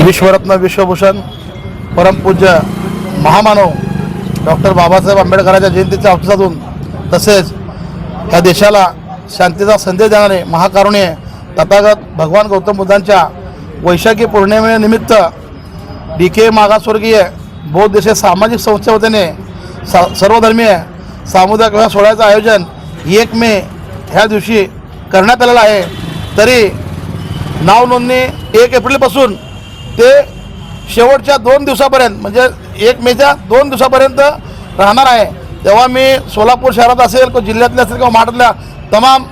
विश्वरत्न विश्वभूषण परमपूज्य महामानव डॉक्टर बाबासाहेब आंबेडकरांच्या जयंतीच्या औचित्यातून तसेच या देशाला शांतीचा संदेश देणारे महाकारुण्य तथागत भगवान गौतम बुद्धांच्या वैशाखी पौर्णिमेनिमित्त DK मागासवर्गीय बौद्ध देश सामाजिक संस्थे वतीने सर्वधर्मीय सामुदायिक विवाह सोहळ्याचं आयोजन 1 मे ह्या दिवशी करण्यात आलेलं आहे। तरी नाव नोंदणी 1 एप्रिलपासून ते शेवटच्या 2 दिवसापर्यंत म्हणजे 1 मेच्या 2 दिवसापर्यंत राहणार आहे। तेव्हा मी सोलापूर शहरात असेल किंवा जिल्ह्यातले असेल किंवा महाराष्ट्रातल्या तमाम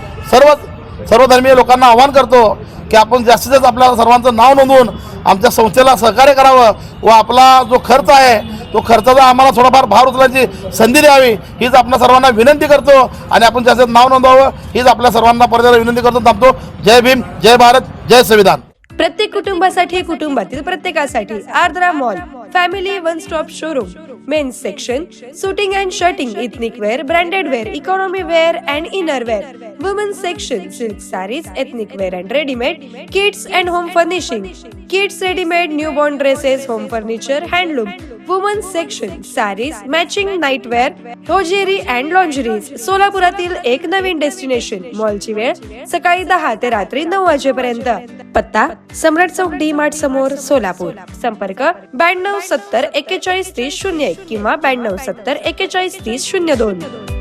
सर्वधर्मीय लोकांना आवाहन करतो की आपण जास्तीत जास्त आपल्या सर्वांचं नाव नोंदवून आमच्या संस्थेला सहकार्य करावं व आपला जो खर्च आहे तो खर्चाचा आम्हाला थोडाफार भार उचलण्याची संधी द्यावी हीच आपल्या सर्वांना विनंती करतो आणि आपण जास्तीत नाव नोंदवावं हीच आपल्या सर्वांना परत विनंती करतो। थांबतो। जय भीम, जय भारत, जय संविधान। प्रत्येक कुटुंबासाठी कुटुंबातील प्रत्येकासाठी Ardra mall family one stop showroom men's section suiting and shirting ethnic wear branded wear economy wear and inner wear women's section silk saris ethnic wear and readymade kids and home furnishing kids readymade newborn dresses home furniture handloom women's section saris matching nightwear hosiery and lingeries सोलापुरातील एक नवीन destination मॉलची वेळ सकाळी 10 ते रात्री 9 वाजेपर्यंत पत्ता सम्राट चौक डी मार्ट समोर सोलापूर संपर्क 92 70 41 30 01 किंवा 92 70 41 30 02।